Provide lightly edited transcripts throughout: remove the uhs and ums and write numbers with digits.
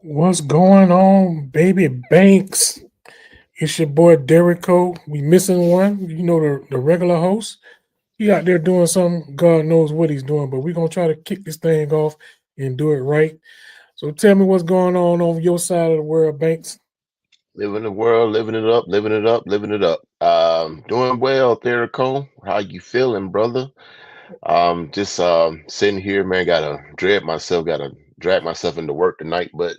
What's going on, baby Banks? It's your boy Derico. We missing one. The regular host. He out there doing something. God knows what he's doing, but we're gonna try to kick this thing off and do it right. So tell me what's going on your side of the world, Banks. Living the world, living it up, living it up, living it up. Doing well, Therico. How you feeling, brother? Just sitting here, man. Gotta drag myself into work tonight. But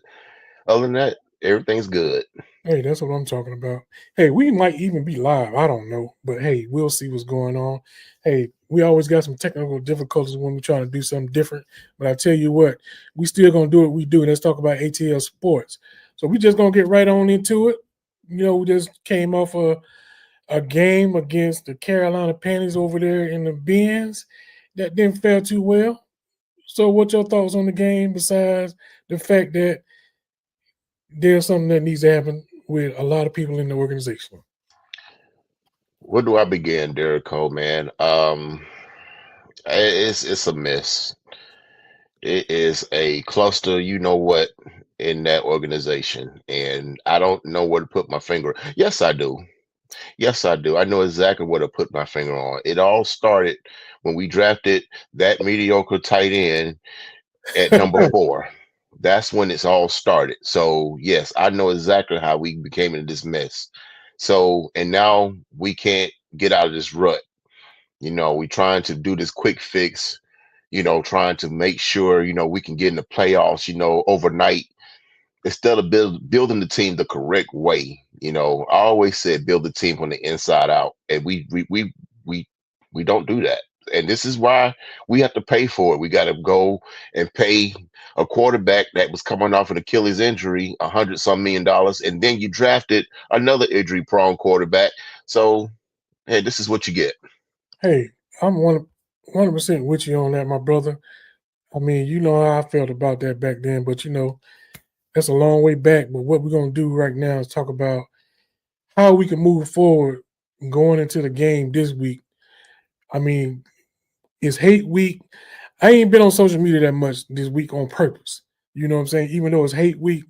other than that, everything's good. Hey, that's what I'm talking about. Hey, we might even be live. I don't know, but hey, we'll see what's going on. Hey, we always got some technical difficulties when we're trying to do something different. But I tell you what, we still gonna do what we do. Let's talk about ATL sports. So we just gonna get right on into it. We just came off a game against the Carolina Panthers over there in the Bens that didn't fare too well. So, what your thoughts on the game besides the fact that there's something that needs to happen with a lot of people in the organization? Where do I begin, Therico, man? It's a mess. It is a cluster. You know what? In that organization, and I don't know where to put my finger. Yes, I do. Yes, I do. I know exactly what to put my finger on. It all started when we drafted that mediocre tight end at number four. That's when it's all started. So, yes, I know exactly how we became in this mess. So, and now we can't get out of this rut. We trying to do this quick fix, trying to make sure, we can get in the playoffs, overnight instead of building the team the correct way. I always said build the team from the inside out, and we we don't do that. And this is why we have to pay for it. We got to go and pay a quarterback that was coming off an Achilles injury, 100 some million dollars, and then you drafted another injury prone quarterback. So hey, this is what you get. Hey, I'm 100% with you on that, my brother. I mean, you know how I felt about that back then, but that's a long way back. But what we're gonna do right now is talk about how we can move forward going into the game this week. I mean, it's hate week. I ain't been on social media that much this week on purpose. You know what I'm saying? Even though it's hate week,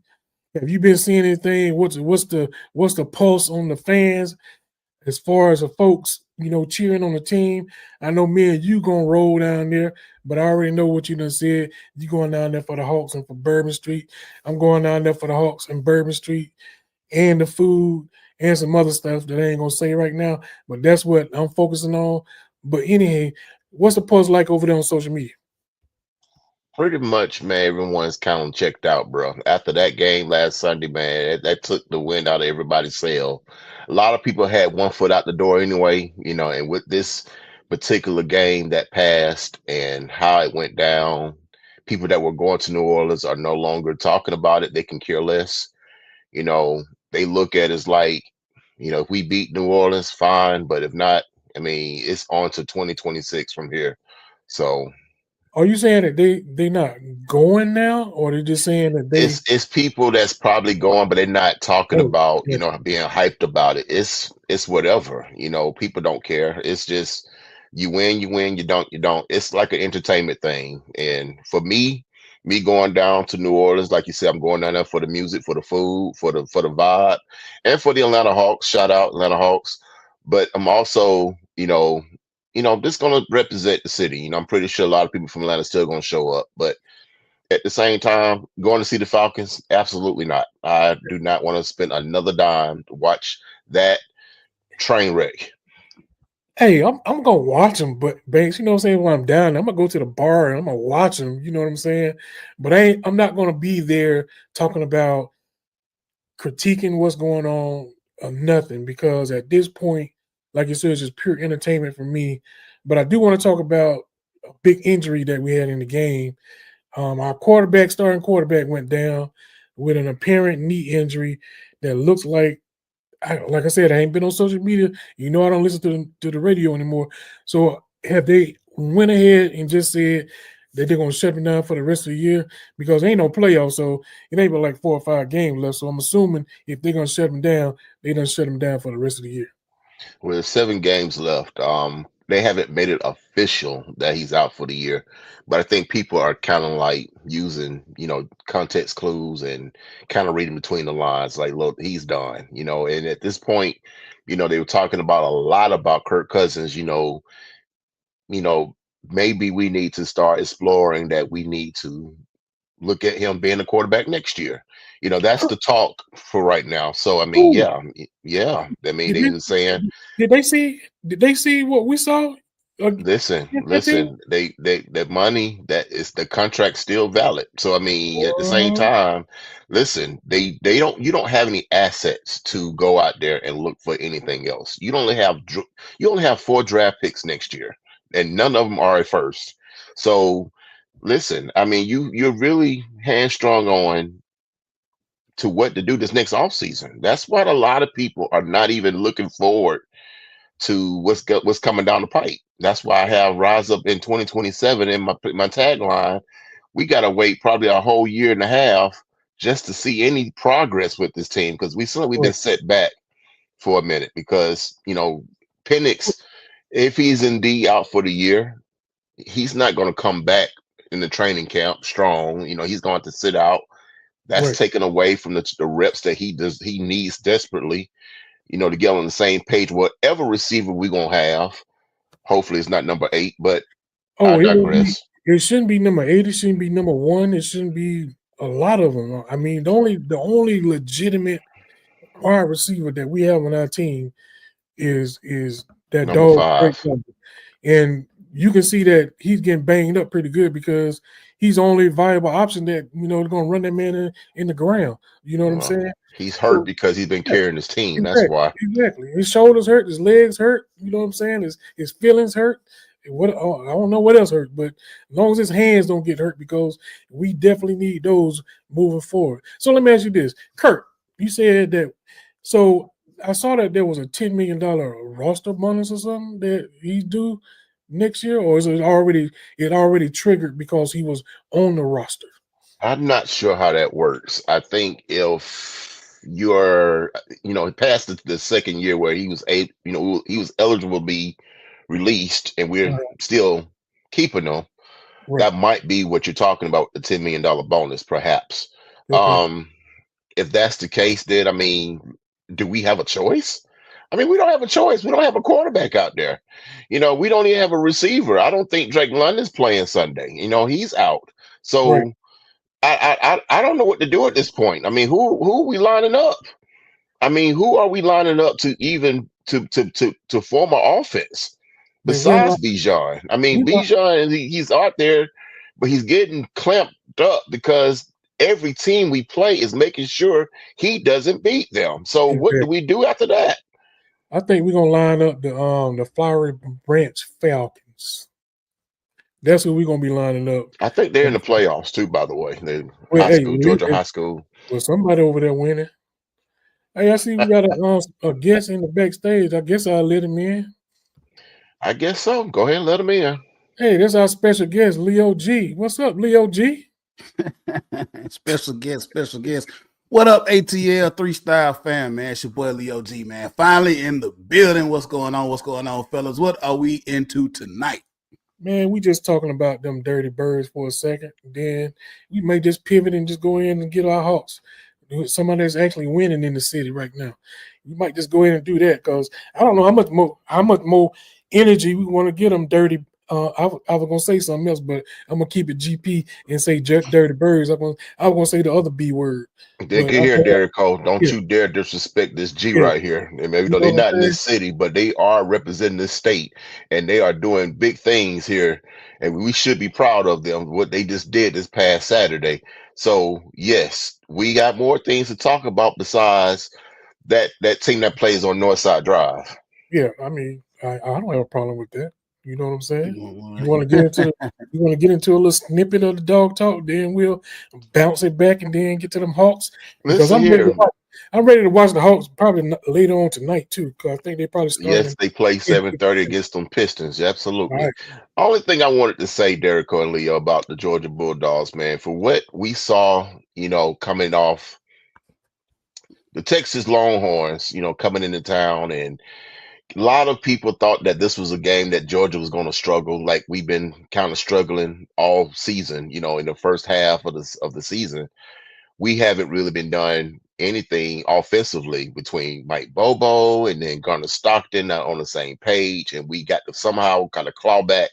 have you been seeing anything? What's the pulse on the fans as far as the folks, cheering on the team? I know me and you gonna roll down there, but I already know what you done said. You going down there for the Hawks and for Bourbon Street. I'm going down there for the Hawks and Bourbon Street and the food and some other stuff that I ain't gonna say right now. But that's what I'm focusing on. But anyway, what's the pulse like over there on social media? Pretty much, man, everyone's kind of checked out, bro. After that game last Sunday, man, that took the wind out of everybody's sail. A lot of people had one foot out the door anyway, and with this particular game that passed and how it went down, people that were going to New Orleans are no longer talking about it. They can care less. They look at it as like, if we beat New Orleans, fine, but if not, I mean, it's on to 2026 from here. So Are you saying that they not going now, or they just saying that they? it's people that's probably going, but they're not talking Oh, about, yes. being hyped about it. It's whatever. People don't care. It's just you win, you don't. It's like an entertainment thing. And for me going down to New Orleans, like you said, I'm going down there for the music, for the food, for the vibe, and for the Atlanta Hawks. Shout out Atlanta Hawks. But I'm also, just gonna represent the city. I'm pretty sure a lot of people from Atlanta still gonna show up, but at the same time, going to see the Falcons, absolutely not. I do not want to spend another dime to watch that train wreck. Hey, I'm gonna watch them, but Banks, you know what I'm saying? When I'm down, I'm gonna go to the bar and I'm gonna watch them. You know what I'm saying? But I'm not gonna be there talking about critiquing what's going on or nothing because at this point, like you said, it's just pure entertainment for me. But I do want to talk about a big injury that we had in the game. Our starting quarterback, went down with an apparent knee injury that looks like I said, I ain't been on social media. I don't listen to the radio anymore. So have they went ahead and just said that they're gonna shut me down for the rest of the year because there ain't no playoffs, so it ain't but like 4 or 5 games left. So I'm assuming if they're gonna shut him down, they done shut him down for the rest of the year. With 7 games left. they haven't made it official that he's out for the year. But I think people are kind of like using, context clues and kind of reading between the lines. Like, look, he's done. And at this point, they were talking about a lot about Kirk Cousins. You know, maybe we need to start exploring that we need to look at him being a quarterback next year. That's the talk for right now. So I mean, Who yeah, yeah. I mean, did they were saying, did they see? Did they see what we saw listen, against that team? listen, they that money, that is the contract still valid. So I mean, at the same Uh, time, listen, they don't you don't have any assets to go out there and look for anything else. You only have 4 draft picks next year, and none of them are at first. So listen, I mean, you're really hamstrung on to what to do this next offseason. That's why a lot of people are not even looking forward to what's coming down the pipe. That's why I have Rise Up in 2027 in my tagline. We gotta wait probably a whole year and a half just to see any progress with this team, because we've been right. set back for a minute because Penix, if he's indeed out for the year, he's not going to come back in the training camp strong. He's going to sit out. That's Right. taken away from the reps that he needs desperately, to get on the same page. Whatever receiver we're gonna have, hopefully it's not number 8, but I Oh, it will be. digress. It shouldn't be number 8. It shouldn't be number 1. It shouldn't be a lot of them. I mean, the only legitimate wide receiver that we have on our team is that Number dog Drake 5. London. And you can see that he's getting banged up pretty good because he's the only viable option that they're gonna run that man in the ground. You know what I'm Well, saying? he's hurt So because he's been yeah, carrying his team. That's exactly, why. exactly. His shoulders hurt, his legs hurt. You know what I'm saying? His feelings hurt. And what I don't know what else hurt, but as long as his hands don't get hurt, because we definitely need those moving forward. So let me ask you this, Kurt. You said that. So I saw that there was a $10 million roster bonus or something that he's due next year, or is it already triggered because he was on the roster? I'm not sure how that works. I think if you're, past the second year where he was eligible to be released, and we're Uh, still keeping him, right. that might be what you're talking about, the $10 million bonus, perhaps. Okay. Um, if that's the case, then I mean, do we have a choice? I mean, we don't have a choice. We don't have a quarterback out there. We don't even have a receiver. I don't think Drake London's playing Sunday. He's out. Right. So I don't know what to do at this point. I mean, who are we lining up? I mean, who are we lining up to even to form an offense Man, we besides Bijan? I mean, we Bijan, he's out there, but he's getting clamped up because every team we play is making sure he doesn't beat them. So what do we do after that? I think we're gonna line up the Flowery Branch Falcons. That's who we're gonna be lining up. I think they're in the playoffs too, by the way. They Well, high hey, school, Georgia high school. somebody over there winning. Hey, I see we got a guest in the backstage. I guess I'll let him in. I guess so. Go ahead and let them in. Hey, that's our special guest, Leo G. What's up, Leo G? Special guest, special guest. What up, ATL 3-Style fam, man? It's your boy Leo G, man. Finally in the building. What's going on? What's going on, fellas? What are we into tonight? Man, we just talking about them dirty birds for a second. Then we may just pivot and just go in and get our Hawks. Somebody that's actually winning in the city right now. We might just go in and do that because I don't know how much more energy we want to get them dirty. I was gonna say something else, but I'm gonna keep it GP and say dirty birds. I was gonna say the other B word, They but get here, Derek Cole. Don't yeah, you dare disrespect this G yeah, right here. And maybe you though know they're what not in I'm this city, but they are representing this state, and they are doing big things here. And we should be proud of them, what they just did this past Saturday. So yes, we got more things to talk about besides that team that plays on Northside Drive. Yeah, I mean, I don't have a problem with that. You know what I'm saying? You Mm, want to get into a little snippet of the dog talk, then we'll bounce it back and then get to them Hawks because Listen here. I'm ready to watch the Hawks probably later on tonight too because I think they probably starting. Yes, they play In 7:30 against them Pistons. all Absolutely. right, Only thing I wanted to say, Derek and Leo, about the Georgia Bulldogs, man, for what we saw, coming off the Texas Longhorns, coming into town, and A lot of people thought that this was a game that Georgia was going to struggle, like we've been kind of struggling all season. In the first half of the season, we haven't really been done anything offensively between Mike Bobo and then Garner Stockton not on the same page, and we got to somehow kind of claw back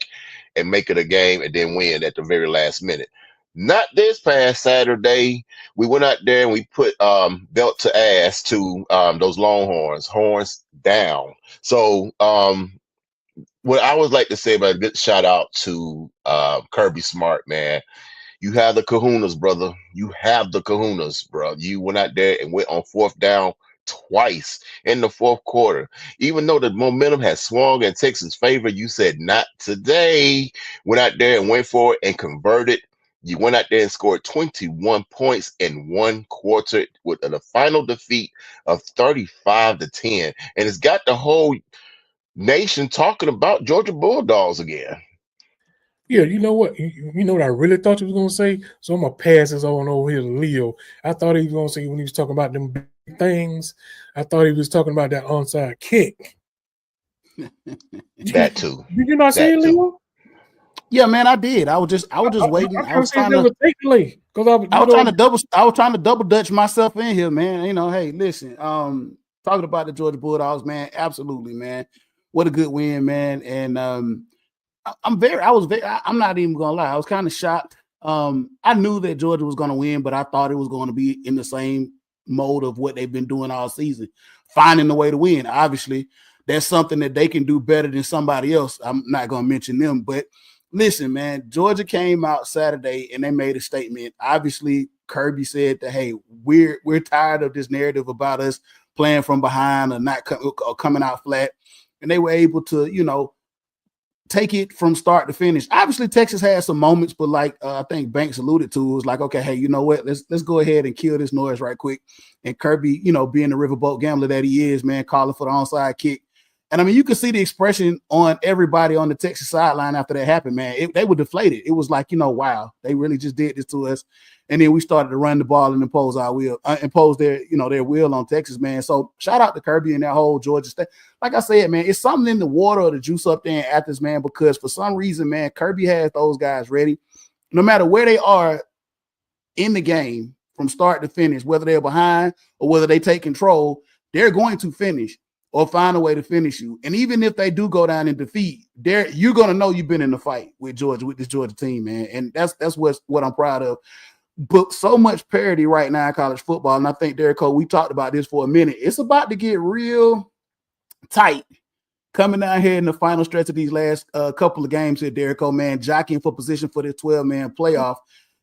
and make it a game and then win at the very last minute. Not this past Saturday. We went out there and we put belt to ass to those Longhorns, horns down. So what I would like to say about a good shout out to Kirby Smart, man. You have the kahunas, brother. You have the kahunas, bro. You went out there and went on fourth down twice in the fourth quarter. Even though the momentum has swung in Texas' favor, you said not today. Went out there and went for it and converted. You went out there and scored 21 points in one quarter with a final defeat of 35-10. And it's got the whole nation talking about Georgia Bulldogs again. Yeah, you know what? You know what I really thought you was gonna say? So I'm gonna pass this on over here to Leo. I thought he was gonna say when he was talking about them big things, I thought he was talking about that onside kick. That too. Did you not say it, Leo? Yeah, man, I did. I was just waiting. I was trying to double dutch myself in here, man. Hey, listen. Talking about the Georgia Bulldogs, man. Absolutely, man. What a good win, man. And I'm not even gonna lie. I was kind of shocked. I knew that Georgia was gonna win, but I thought it was going to be in the same mode of what they've been doing all season, finding the way to win. Obviously, that's something that they can do better than somebody else. I'm not gonna mention them, but listen, man, Georgia came out Saturday and they made a statement. Obviously, Kirby said that, hey, we're tired of this narrative about us playing from behind or not coming out flat. And they were able to, take it from start to finish. Obviously, Texas had some moments, but like I think Banks alluded to, it was like, okay, hey, you know what? Let's go ahead and kill this noise right quick. And Kirby, being the riverboat gambler that he is, man, calling for the onside kick. And I mean, you could see the expression on everybody on the Texas sideline after that happened, man. They were deflated. It was like, wow, they really just did this to us. And then we started to run the ball and impose their will on Texas, man. So shout out to Kirby and that whole Georgia State. Like I said, man, it's something in the water or the juice up there in Athens, man, because for some reason, man, Kirby has those guys ready. No matter where they are in the game from start to finish, whether they're behind or whether they take control, they're going to finish or find a way to finish you. And even if they do go down in defeat, you're going to know you've been in the fight with Georgia, with this Georgia team, man. And that's what I'm proud of. But so much parity right now in college football, and I think, Derek Cole, we talked about this for a minute. It's about to get real tight coming down here in the final stretch of these last couple of games here, Derek Cole, man, jockeying for position for this 12-man playoff.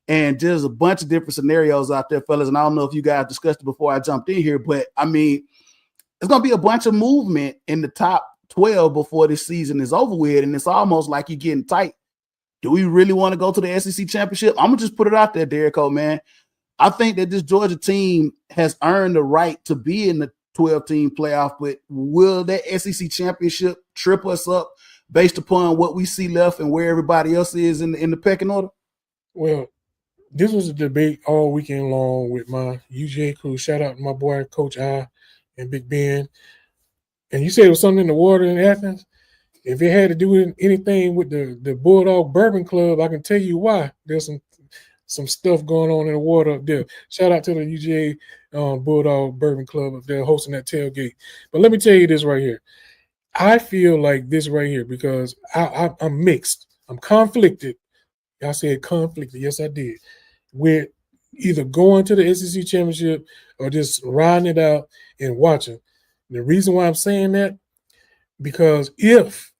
And there's a bunch of different scenarios out there, fellas. And I don't know if you guys discussed it before I jumped in here, but I mean, there's going to be a bunch of movement in the top 12 before this season is over with. And it's almost like you're getting tight. Do we really want to go to the SEC championship? I'm going to just put it out there, Derek Cole, man. I think that this Georgia team has earned the right to be in the 12-team playoff, but will that SEC championship trip us up based upon what we see left and where everybody else is in the pecking order? Well, this was a debate all weekend long with my UGA crew. Shout out to my boy, Coach I and Big Ben. And you said it was something in the water in Athens. If it had to do with anything with the Bulldog Bourbon Club, I can tell you why. There's some stuff going on in the water up there. Shout out to the UGA Bulldog Bourbon Club up there hosting that tailgate. But let me tell you this right here. I feel like this right here because I'm mixed. I'm conflicted. I said conflicted. Yes, I did. With either going to the SEC championship or just riding it out and watching. The reason why I'm saying that, because if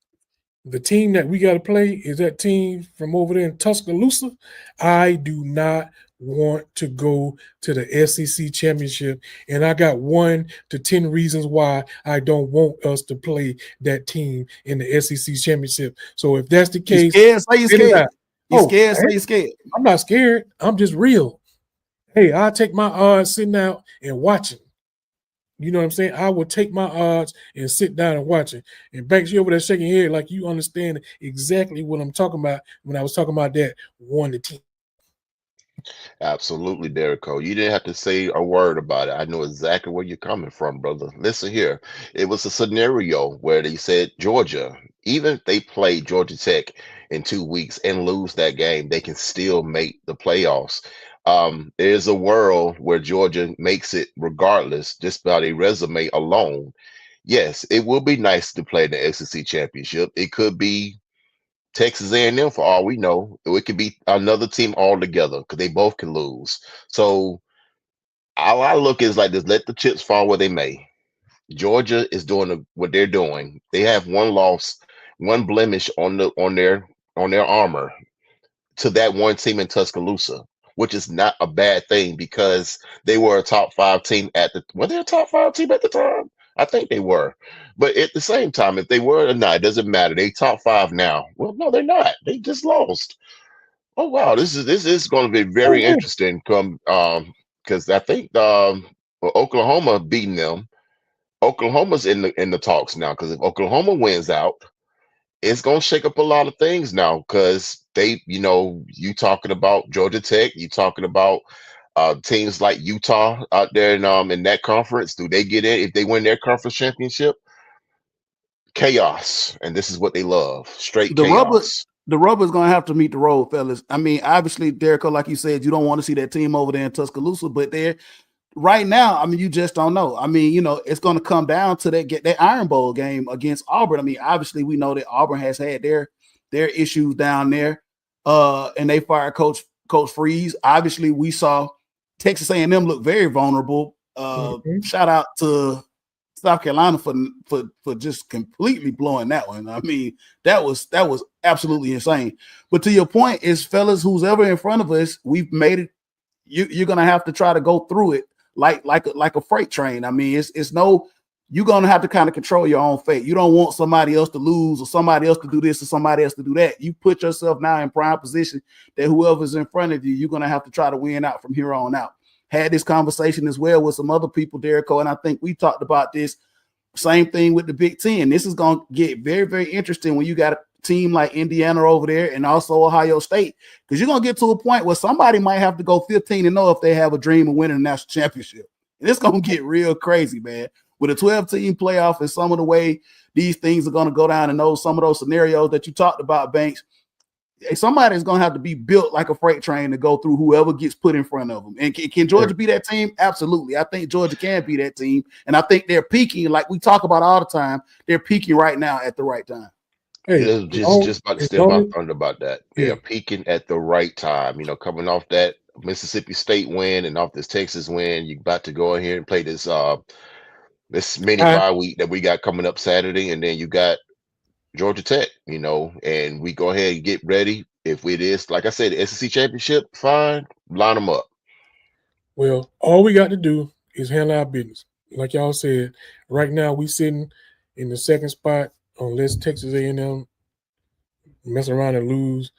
the team that we got to play is that team from over there in Tuscaloosa, I do not want to go to the SEC championship. And I got 1 to 10 reasons why I don't want us to play that team in the SEC championship. So if that's the case, you're scared. You're scared. I'm not scared. I'm just real. Hey, I'll take my odds sitting out and watching. You know what I'm saying? I will take my odds and sit down and watch it. And Banks, you over there shaking your head like you understand exactly what I'm talking about when I was talking about that 1 to 10. Absolutely, Derico. You didn't have to say a word about it. I know exactly where you're coming from, brother. Listen here. It was a scenario where they said Georgia, even if they play Georgia Tech in 2 weeks and lose that game, they can still make the playoffs. There's a world where Georgia makes it regardless, just by their resume alone. Yes, it will be nice to play in the SEC championship. It could be Texas A&M for all we know. It could be another team altogether because they both can lose. So all I look is like this: let the chips fall where they may. Georgia is doing what they're doing. They have one loss, one blemish on their armor to that one team in Tuscaloosa, which is not a bad thing because they were a top five team were they a top five team at the time? I think they were. But at the same time, if they were or not, it doesn't matter. They top five now. Well, no, they're not. They just lost. Oh wow, this is going to be very Oh, interesting come because I think well, Oklahoma beating them. Oklahoma's in the talks now because if Oklahoma wins out, it's gonna shake up a lot of things now because you talking about Georgia Tech, you talking about teams like Utah out there in that conference. Do they get in if they win their conference championship? Chaos, and this is what they love: straight The rubber, chaos. the rubber's gonna have to meet the road, fellas. I mean, obviously, Derico, like you said, you don't want to see that team over there in Tuscaloosa, but they're right now, I mean, you just don't know. I mean, it's going to come down to that Iron Bowl game against Auburn. I mean, obviously, we know that Auburn has had their issues down there, and they fired Coach Freeze. Obviously, we saw Texas A&M look very vulnerable. Shout out to South Carolina for just completely blowing that one. I mean, that was absolutely insane. But to your point, is fellas, who's ever in front of us, we've made it. You're gonna have to try to go through it like a freight train. I mean, it's no, you're gonna have to kind of control your own fate. You don't want somebody else to lose or somebody else to do this or somebody else to do that. You put yourself now in prime position that whoever's in front of you, you're gonna have to try to win out from here on out. Had this conversation as well with some other people, Derico, and I think we talked about this. Same thing with the Big Ten. This is gonna get very, very interesting when you got a team like Indiana over there and also Ohio State, because you're gonna get to a point where somebody might have to go 15-0 if they have a dream of winning a national championship. And it's gonna get real crazy, man. With a 12-team playoff and some of the way these things are gonna go down and some of those scenarios that you talked about, Banks, somebody's gonna have to be built like a freight train to go through whoever gets put in front of them. And can Georgia be that team? Absolutely. I think Georgia can be that team, and I think they're peaking, like we talk about all the time. They're peaking right now at the right time. hey, Just about to steal my thunder about that. They are peaking at the right time. Coming off that Mississippi State win and off this Texas win, you about to go ahead and play this mini bye week that we got coming up Saturday, and then you got Georgia Tech. And we go ahead and get ready. If it is, like I said, the SEC championship, fine, line them up. Well, all we got to do is handle our business. Like y'all said, right now we sitting in the second spot unless Texas A&M mess around and lose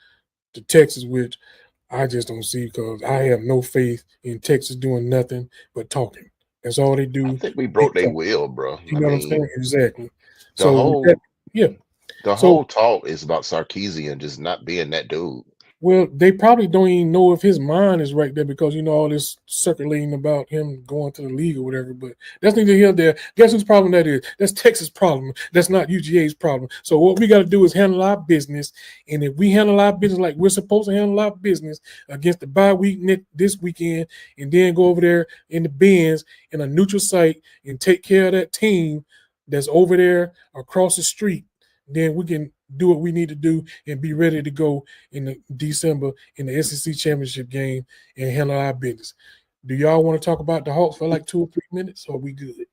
to Texas, which I just don't see because I have no faith in Texas doing nothing but talking. That's all they do. I think we broke their will, bro. You know what I'm saying? Exactly. The whole talk is about Sarkisian just not being that dude. Well, they probably don't even know if his mind is right there because all this circulating about him going to the league or whatever. But that's neither here nor there. Guess whose problem that is? That's Texas' problem. That's not UGA's problem. So what we got to do is handle our business. And if we handle our business like we're supposed to handle our business against the bye week this weekend, and then go over there in the bins in a neutral site and take care of that team that's over there across the street, then we can do what we need to do and be ready to go in December in the SEC championship game and handle our business. Do y'all want to talk about the Hawks for like 2 or 3 minutes, or are we good?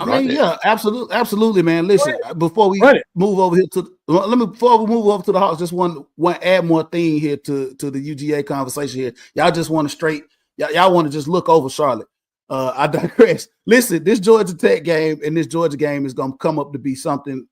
I mean, yeah, absolutely, man. Listen, before we move over here to the Hawks, just want to add more thing here to the UGA conversation here. Y'all just want to y'all want to just look over Charlotte. I digress. Listen, this Georgia Tech game and this Georgia game is going to come up to be something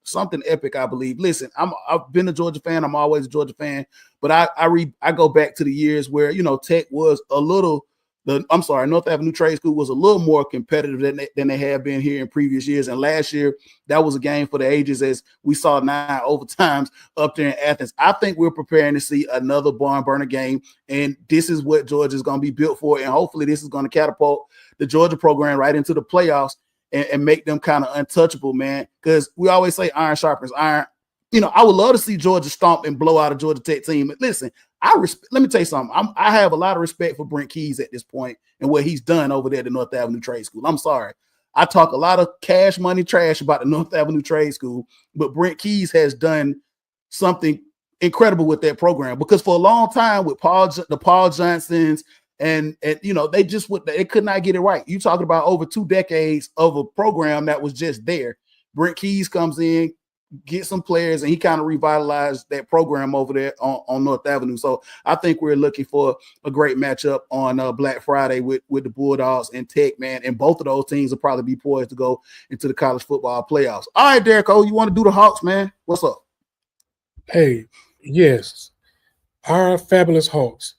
epic, I believe. Listen, I've been a Georgia fan. I'm always a Georgia fan, but I go back to the years where Tech was a little North Avenue Trade School was a little more competitive than they have been here in previous years. And last year, that was a game for the ages, as we saw 9 overtimes up there in Athens. I think we're preparing to see another barn burner game, and this is what Georgia's going to be built for. And hopefully this is going to catapult the Georgia program right into the playoffs and make them kind of untouchable, man. Because we always say iron sharpens iron. I would love to see Georgia stomp and blow out a Georgia Tech team. Listen, let me tell you something. I have a lot of respect for Brent Keys at this point and what he's done over there at the North Avenue Trade School. I'm sorry. I talk a lot of cash money trash about the North Avenue Trade School, but Brent Keys has done something incredible with that program, because for a long time with the Paul Johnsons and they could not get it right. You talking about over 2 decades of a program that was just there. Brent Keys comes in, get some players, and he kind of revitalized that program over there on North Avenue. So I think we're looking for a great matchup on Black Friday with the Bulldogs and Tech, man. And both of those teams will probably be poised to go into the college football playoffs. All right, Derek, you want to do the Hawks, man? What's up? Hey, yes, our fabulous Hawks.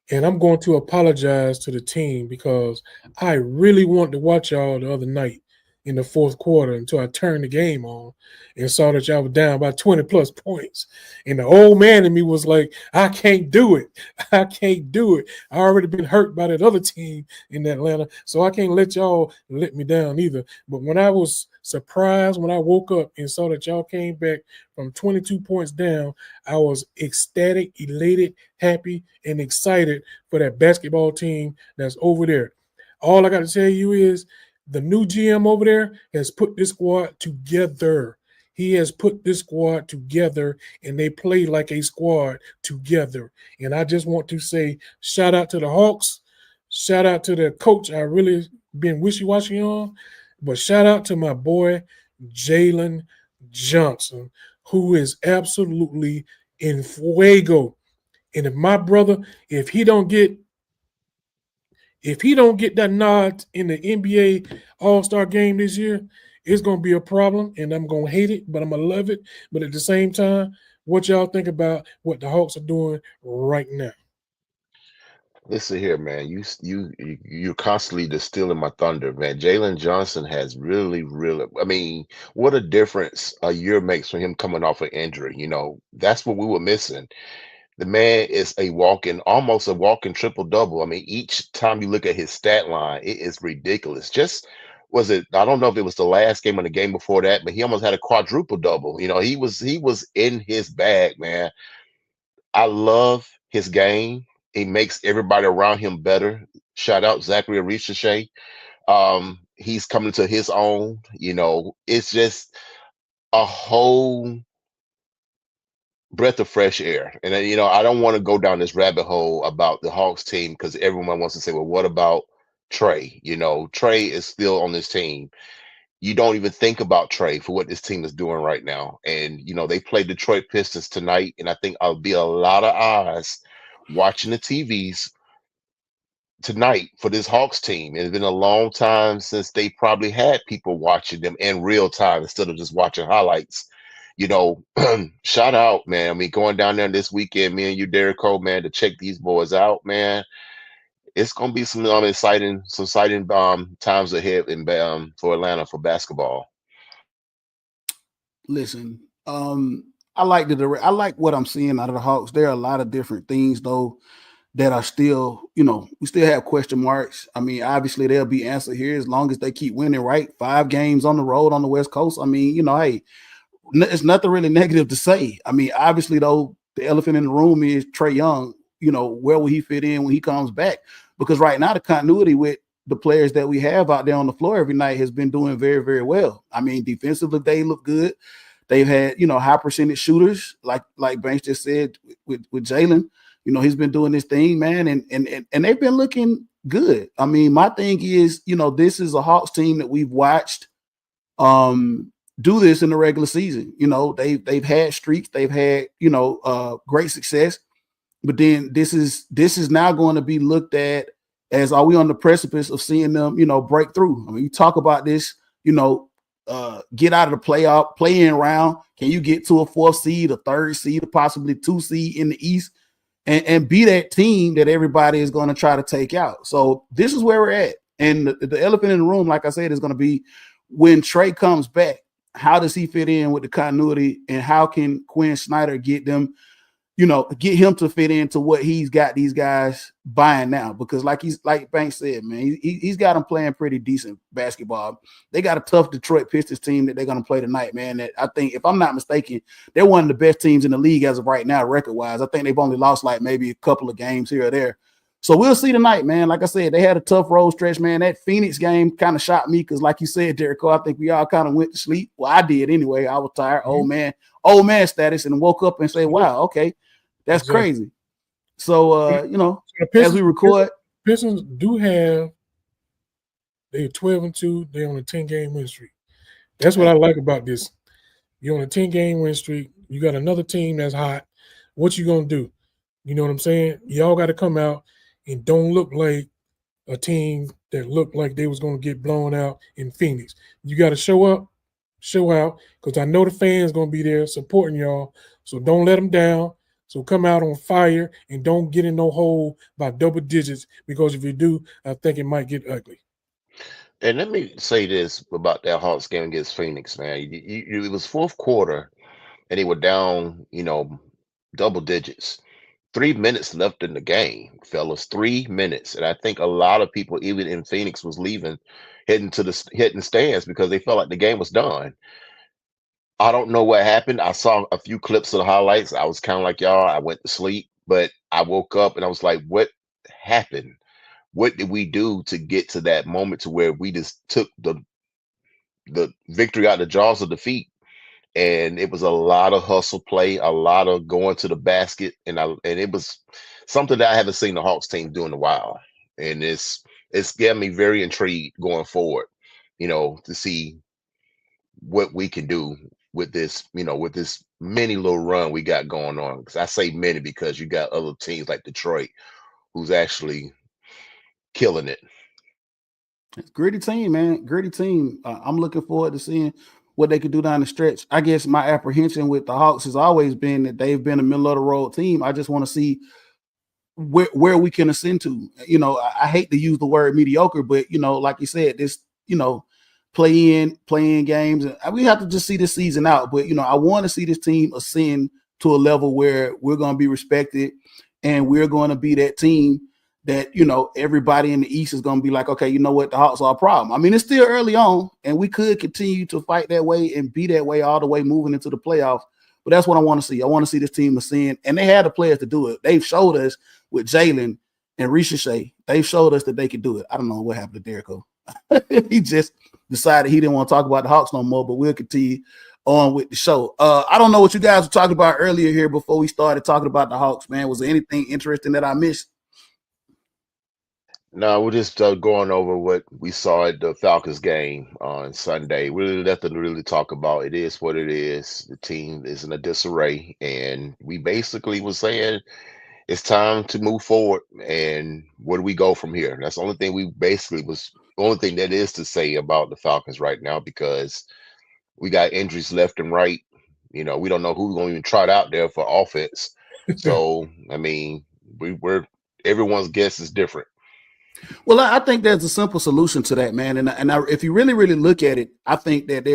And I'm going to apologize to the team because I really wanted to watch y'all the other night in the fourth quarter until I turned the game on and saw that y'all were down by 20 plus points. And the old man in me was like, I can't do it. I can't do it. I already been hurt by that other team in Atlanta, so I can't let y'all let me down either. But when I was surprised when I woke up and saw that y'all came back from 22 points down, I was ecstatic, elated, happy, and excited for that basketball team that's over there. All I got to tell you is the new GM over there has put this squad together. He has put this squad together, and they play like a squad together. And I just want to say shout out to the Hawks. Shout out to the coach I really been wishy-washy on. But shout out to my boy, Jalen Johnson, who is absolutely in fuego. And if my brother, if he don't get that nod in the NBA All-Star game this year, it's going to be a problem, and I'm going to hate it, but I'm going to love it. But at the same time, what y'all think about what the Hawks are doing right now? Listen here, man. You're constantly distilling my thunder, man. Jalen Johnson has really, really. I mean, what a difference a year makes from him coming off an injury. That's what we were missing. The man is almost a walking triple double. I mean, each time you look at his stat line, it is ridiculous. I don't know if it was the last game or the game before that, but he almost had a quadruple double. He was in his bag, man. I love his game. He makes everybody around him better. Shout out Zachary Arisha. He's coming to his own. It's just a whole breath of fresh air. And I don't want to go down this rabbit hole about the Hawks team because everyone wants to say, well, what about Trey? Trey is still on this team. You don't even think about Trey for what this team is doing right now. And they play Detroit Pistons tonight, and I think I'll be a lot of eyes watching the TVs tonight for this Hawks team. It's been a long time since they probably had people watching them in real time instead of just watching highlights. Shout out, man. I mean, going down there this weekend, me and you, Derek Cole, man, to check these boys out, man. It's gonna be some exciting times ahead for Atlanta for basketball. Listen, I like what I'm seeing out of the Hawks. There are a lot of different things though that are still, we still have question marks. I mean, obviously they'll be answered here as long as they keep winning, right? 5 games on the road on the West Coast. I mean, hey, it's nothing really negative to say. I mean, obviously though, the elephant in the room is Trae Young. Where will he fit in when he comes back? Because right now the continuity with the players that we have out there on the floor every night has been doing very, very well. I mean, defensively, they look good. They've had, high percentage shooters, like Banks just said with Jalen. He's been doing this thing, man, and they've been looking good. I mean, my thing is, this is a Hawks team that we've watched do this in the regular season. They've had streaks, they've had, great success. But then this is now going to be looked at as, are we on the precipice of seeing them, break through? I mean, you talk about this, get out of the play-in round. Can you get to a 4th seed, a 3rd seed, or possibly 2 seed in the East? and be that team that everybody is going to try to take out. So this is where we're at. And the elephant in the room, like I said, is going to be when Trey comes back, how does he fit in with the continuity, and how can Quinn Snyder get them, get him to fit into what he's got these guys buying now? Because like Banks said, man, he's got them playing pretty decent basketball. They got a tough Detroit Pistons team that they're going to play tonight, man. That I think, if I'm not mistaken, they're one of the best teams in the league as of right now, record-wise. I think they've only lost like maybe a couple of games here or there. So we'll see tonight, man. Like I said, they had a tough road stretch, man. That Phoenix game kind of shocked me because, like you said, Jericho, I think we all kind of went to sleep. Well, I did anyway. I was tired, old man status, and woke up and say, wow, okay, that's crazy. So, as we record. Pistons do have, they're 12-2. They're on a 10-game win streak. That's what I like about this. You're on a 10-game win streak. You got another team that's hot. What you going to do? You know what I'm saying? Y'all got to come out and don't look like a team that looked like they was going to get blown out in Phoenix. You got to show up, show out, because I know the fans going to be there supporting y'all. So don't let them down. So come out on fire and don't get in no hole by double digits, because if you do, I think it might get ugly. And let me say this about that Hawks game against Phoenix, man. It was fourth quarter, and they were down, double digits. 3 minutes left in the game, fellas. 3 minutes, and I think a lot of people, even in Phoenix, was leaving, hitting the stands because they felt like the game was done. I don't know what happened. I saw a few clips of the highlights. I was kind of like y'all. I went to sleep, but I woke up and I was like, "What happened? What did we do to get to that moment to where we just took the victory out of the jaws of defeat?" And it was a lot of hustle play, a lot of going to the basket, and it was something that I haven't seen the Hawks team do in a while, and it's got me very intrigued going forward, to see what we can do with this, with this mini little run we got going on. Because I say mini because you got other teams like Detroit who's actually killing it. It's a gritty team, man. Gritty team. I'm looking forward to seeing what they could do down the stretch. I guess my apprehension with the Hawks has always been that they've been a middle of the road team. I just want to see where we can ascend to. I hate to use the word mediocre, but like you said, this, playing games, and we have to just see this season out. But I want to see this team ascend to a level where we're going to be respected, and we're going to be that team that, everybody in the East is going to be like, okay, you know what, the Hawks are a problem. I mean, it's still early on, and we could continue to fight that way and be that way all the way moving into the playoffs. But that's what I want to see. I want to see this team ascend, and they had the players to do it. They've showed us with Jalen and Ricochet. They've showed us that they could do it. I don't know what happened to Jericho. He just decided he didn't want to talk about the Hawks no more, but we'll continue on with the show. I don't know what you guys were talking about earlier here before we started talking about the Hawks, man. Was there anything interesting that I missed? No, we're just going over what we saw at the Falcons game on Sunday. Really nothing to really talk about. It is what it is. The team is in a disarray, and we basically was saying it's time to move forward. And where do we go from here? That's the only thing only thing that is to say about the Falcons right now, because we got injuries left and right. We don't know who's going to even trot out there for offense. So, I mean, everyone's guess is different. Well, I think there's a simple solution to that, man. And if you really, really look at it, I think that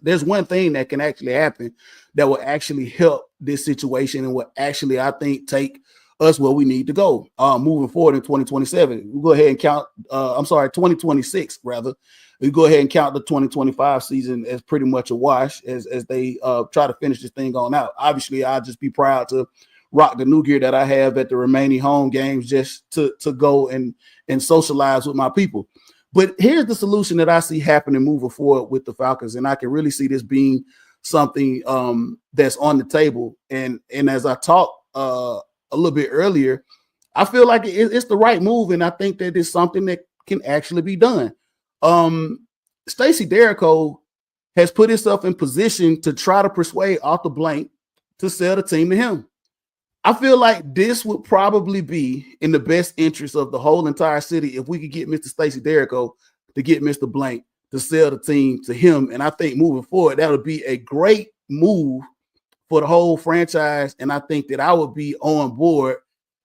there's one thing that can actually happen that will actually help this situation and will actually, I think, take us where we need to go moving forward in 2027. We'll go ahead and count, 2026, rather. We go ahead and count the 2025 season as pretty much a wash as they try to finish this thing on out. Obviously, I'll just be proud to rock the new gear that I have at the remaining home games just to go and socialize with my people. But here's the solution that I see happening moving forward with the Falcons, and I can really see this being something that's on the table. And as I talked a little bit earlier, I feel like it's the right move, and I think that it's something that can actually be done. Stacey Derrico has put himself in position to try to persuade Arthur Blank to sell the team to him. I feel like this would probably be in the best interest of the whole entire city if we could get Mr. Stacey Derrico to get Mr. Blank to sell the team to him. And I think moving forward, that would be a great move for the whole franchise. And I think that I would be on board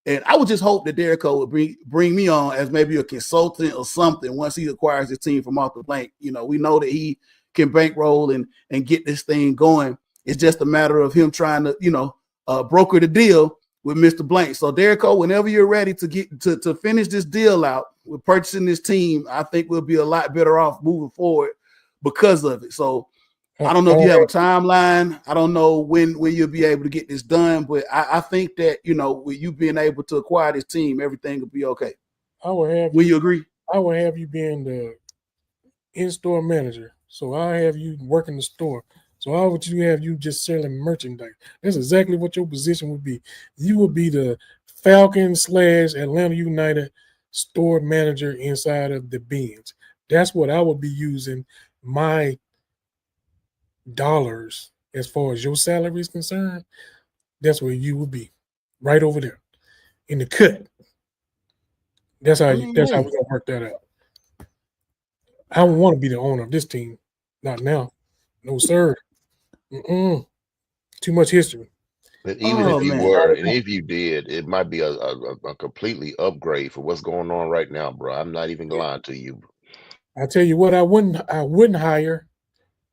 And I would just hope that Derek Cole would bring me on as maybe a consultant or something once he acquires his team from off the blank. You know, we know that he can bankroll and get this thing going. It's just a matter of him trying to, broker the deal with Mr. Blank. So Derek Cole, whenever you're ready to get to finish this deal out with purchasing this team, I think we'll be a lot better off moving forward because of it. So I don't know if you have a timeline. I don't know when you'll be able to get this done, but I think that, with you being able to acquire this team, everything will be okay. Will you agree? I will have you being the in-store manager. So I'll have you working the store. So I would you have you just selling merchandise. That's exactly what your position would be. You would be the Falcons / Atlanta United store manager inside of the Benz. That's what I would be using my dollars as far as your salary is concerned. That's where you would be, right over there in the cut. That's how we're gonna work that out. I don't want to be the owner of this team, not now. No sir. Too much history. But even if you were, and if you did, it might be a completely upgrade for what's going on right now, bro. I'm not even lying to you. I tell you what, I wouldn't hire,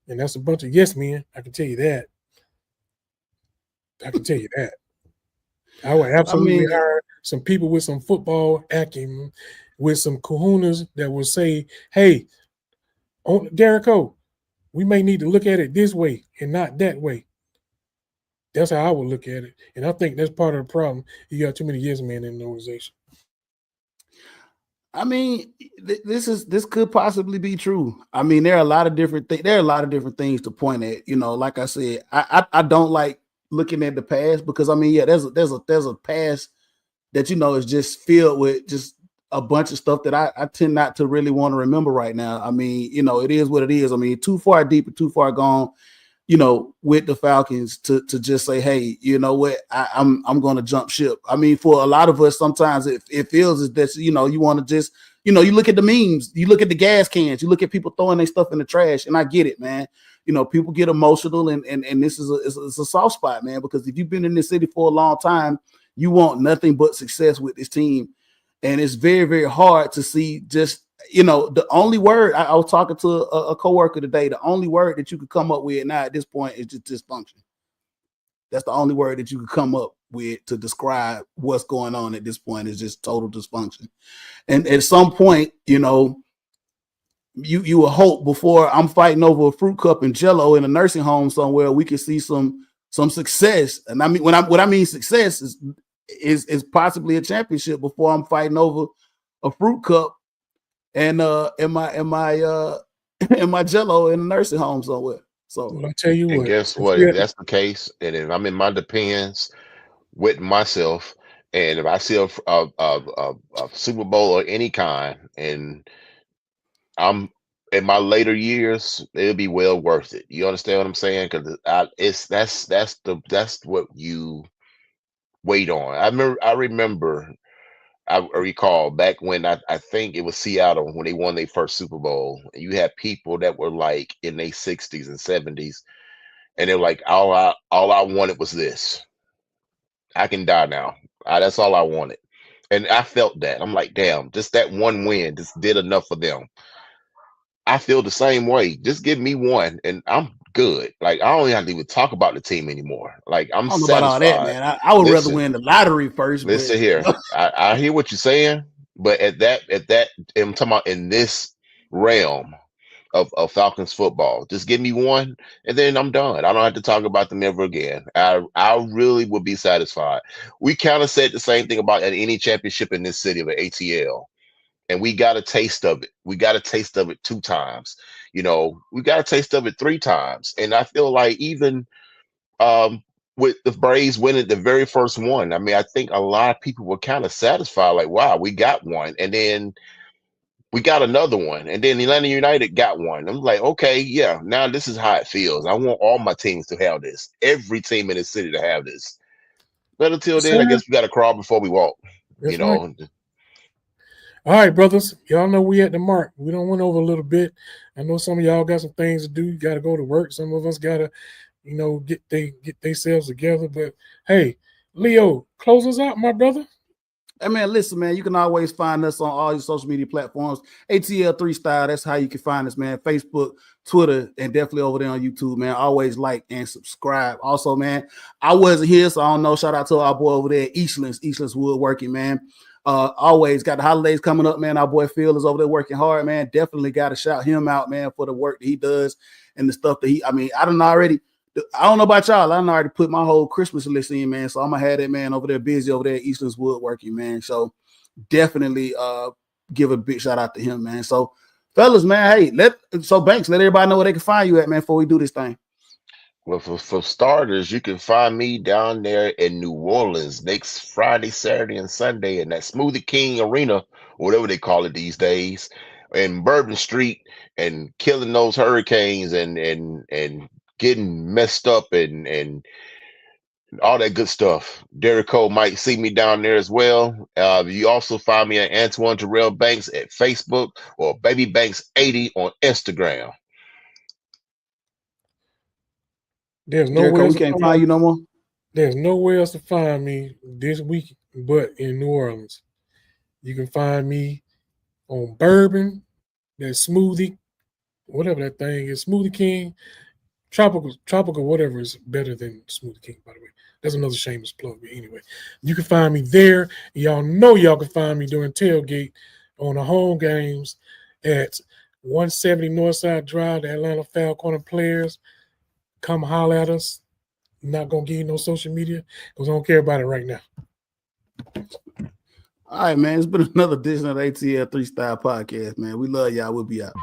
and that's a bunch of yes men. I can tell you that. I would absolutely hire some people with some football acumen, with some kahunas that will say, "Hey, Derek Cole, we may need to look at it this way and not that way." That's how I would look at it. And I think that's part of the problem. You got too many yes men in the organization. I mean, this could possibly be true. I mean, there are a lot of different things. There are a lot of different things to point at. Like I said, I don't like looking at the past because there's a past that is just filled with just a bunch of stuff that I tend not to really want to remember right now. I mean, it is what it is. I mean, too far deep and too far gone. With the Falcons to just say, hey, you know what, I'm going to jump ship. I mean, for a lot of us, sometimes it feels as that, you want to just, you look at the memes, you look at the gas cans, you look at people throwing their stuff in the trash. And I get it, man. People get emotional and this is a soft spot, man, because if you've been in this city for a long time, you want nothing but success with this team. And it's very, very hard to see just, the only word I was talking to a coworker today, the only word that you could come up with now at this point is just dysfunction. That's the only word that you could come up with to describe what's going on at this point is just total dysfunction. And at some point, you will hope before I'm fighting over a fruit cup and Jell-O in a nursing home somewhere, we can see some success. And I mean, what I mean success is possibly a championship before I'm fighting over a fruit cup and my Jell-O in a nursing home somewhere. So I'll tell you what. Guess what? If that's the case, and if I'm in my depends with myself, and if I see a Super Bowl or any kind, and I'm in my later years, it'll be well worth it. You understand what I'm saying? Because that's what you wait on. I remember. I recall back when I think it was Seattle when they won their first Super Bowl. And you had people that were like in their 60s and 70s, and they're like, all I wanted was this. I can die now. That's all I wanted. And I felt that. I'm like, damn, just that one win just did enough for them. I feel the same way. Just give me one and I'm good. Like I don't have to even talk about the team anymore. Like I'm I don't know satisfied. about all that, man. I would rather win the lottery first. Listen here. I hear what you're saying, but at that I'm talking about in this realm of Falcons football. Just give me one and then I'm done. I don't have to talk about them ever again. I really would be satisfied. We kind of said the same thing about at any championship in this city of an ATL. And we got a taste of it. We got a taste of it 2 times. We got a taste of it 3 times. And I feel like even with the Braves winning the very first one, I mean, I think a lot of people were kind of satisfied, like, wow, we got one. And then we got another one. And then Atlanta United got one. I'm like, okay, yeah, now this is how it feels. I want all my teams to have this. Every team in the city to have this. But until then, I guess we got to crawl before we walk. That's right. All right, brothers. Y'all know we at the mark. We don't went over a little bit. I know some of y'all got some things to do. You got to go to work. Some of us got to, get themselves together. But hey, Leo, close us out, my brother. Hey man, listen, man, you can always find us on all your social media platforms. ATL 3 Style, that's how you can find us, man. Facebook, Twitter, and definitely over there on YouTube, man. Always like and subscribe. Also, man, I wasn't here, so I don't know. Shout out to our boy over there, Eastlands Woodworking, man. Always got the holidays coming up, man. Our boy Phil is over there working hard, man. Definitely got to shout him out, man, for the work that he does and the stuff that I don't know about y'all. I already put my whole Christmas list in, man. So I'm gonna have that man over there busy over there at Eastlands Woodworking, man. So definitely give a big shout out to him, man. So fellas, man, hey, Banks, let everybody know where they can find you at, man, before we do this thing. Well, for starters, you can find me down there in New Orleans next Friday, Saturday, and Sunday in that Smoothie King Arena, or whatever they call it these days, in Bourbon Street, and killing those hurricanes and getting messed up and all that good stuff. Derek Cole might see me down there as well. You also find me at Antoine Terrell Banks at Facebook or Baby Banks 80 on Instagram. There's nowhere else we can't find you no more. There's nowhere else to find me this week but in New Orleans. You can find me on Bourbon, that Smoothie, whatever that thing is, Smoothie King, Tropical, whatever is better than Smoothie King, by the way. That's another shameless plug. But anyway, you can find me there. Y'all know y'all can find me during tailgate on the home games at 170 Northside Drive, the Atlanta Falcons players. Come holler at us. I'm not going to give you no social media because I don't care about it right now. All right, man. It's been another edition of the ATL 3 Style Podcast, man. We love y'all. We'll be out.